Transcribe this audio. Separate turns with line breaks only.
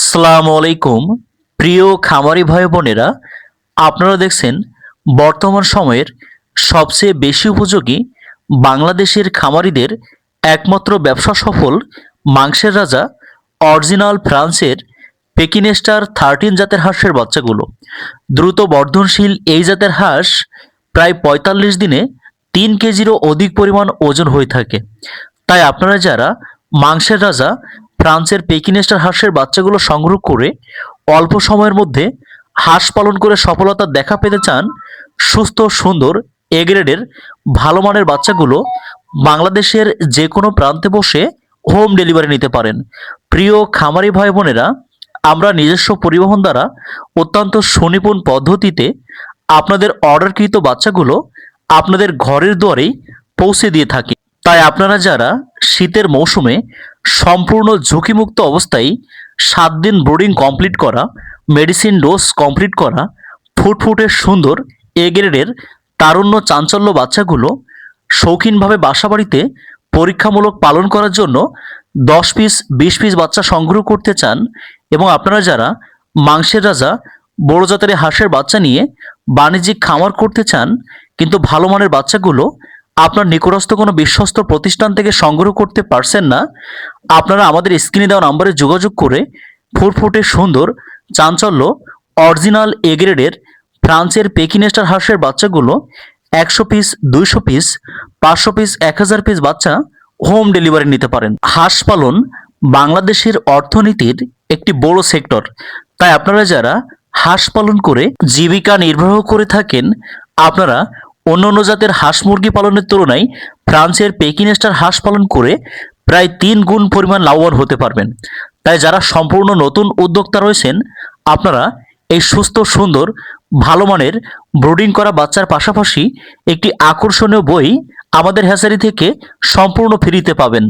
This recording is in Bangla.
আসসালামু আলাইকুম। প্রিয় খামারি ভাই বোনেরা, আপনারা দেখছেন বর্তমান সময়ের সবচেয়ে বেশি উপযোগী বাংলাদেশের খামারিদের একমাত্র ব্যবসা সফল মাংসের রাজা অরিজিনাল ফ্রান্সের পেকিনেস্টার 13 জাতের হাঁসের বাচ্চাগুলো। দ্রুত বর্ধনশীল এই জাতের হাঁস প্রায় ৪৫ দিনে ৩ কেজিরও অধিক পরিমাণ ওজন হয়ে থাকে। তাই আপনারা যারা মাংসের রাজা ফ্রান্সের পেকিনেস্টার হাঁসের বাচ্চাগুলো সংগ্রহ করে অল্প সময়ের মধ্যে হাঁস পালন করে সফলতা দেখা পেতে চান, সুস্থ সুন্দর এ গ্রেডের ভালো মানের বাচ্চাগুলো বাংলাদেশের যে কোনো প্রান্তে বসে হোম ডেলিভারি নিতে পারেন। প্রিয় খামারি ভাই বোনেরা, আমরা নিজস্ব পরিবহন দ্বারা অত্যন্ত সুনিপুণ পদ্ধতিতে আপনাদের অর্ডারকৃত বাচ্চাগুলো আপনাদের ঘরের দুয়ারেই পৌঁছে দিয়ে থাকি। তাই আপনারা যারা শীতের মৌসুমে সম্পূর্ণ ঝুঁকিমুক্ত অবস্থায় 7 দিন ব্রুডিং কমপ্লিট করা, মেডিসিন ডোজ কমপ্লিট করা, ফুটফুটে সুন্দর এ গ্রেডের তারুণ্য চাঞ্চল্য বাচ্চাগুলো শৌখিনভাবে বাসাবাড়িতে পরীক্ষামূলক পালন করার জন্য 10 পিস 20 পিস বাচ্চা সংগ্রহ করতে চান, এবং আপনারা যারা মাংসের রাজা বড় জাতের হাঁসের বাচ্চা নিয়ে বাণিজ্যিক খামার করতে চান কিন্তু ভালো মানের বাচ্চাগুলো আপনার নিকটস্থ কোনো বিশ্বস্ত প্রতিষ্ঠান থেকে সংগ্রহ করতে পারছেন না, আপনারা আমাদের স্ক্রিনে দেওয়া নম্বরে যোগাযোগ করে ফুটফুটে সুন্দর চাঞ্চল্য অরিজিনাল এ গ্রেডের ফ্রান্সের পেকিনেস্টার হাঁসের বাচ্চাগুলো 100 পিস 200 পিস 500 পিস 1000 পিস বাচ্চা হোম ডেলিভারি নিতে পারেন। হাঁস পালন বাংলাদেশের অর্থনীতির একটি বড় সেক্টর। তাই আপনারা যারা হাঁস পালন করে জীবিকা নির্বাহ করে থাকেন, আপনারা অন্য অন্য জাতের হাঁস মুরগি পালনের তুলনায় ফ্রান্সের পেকিনেস্টার হাঁস পালন করে প্রায় 3 গুণ পরিমাণ লাভবান হতে পারবেন। তাই যারা সম্পূর্ণ নতুন উদ্যোক্তা রয়েছেন, আপনারা এই সুস্থ সুন্দর ভালো মানের ব্রুডিং করা বাচ্চার পাশাপাশি একটি আকর্ষণীয় বই আমাদের হ্যাচারি থেকে সম্পূর্ণ ফ্রিতে পাবেন।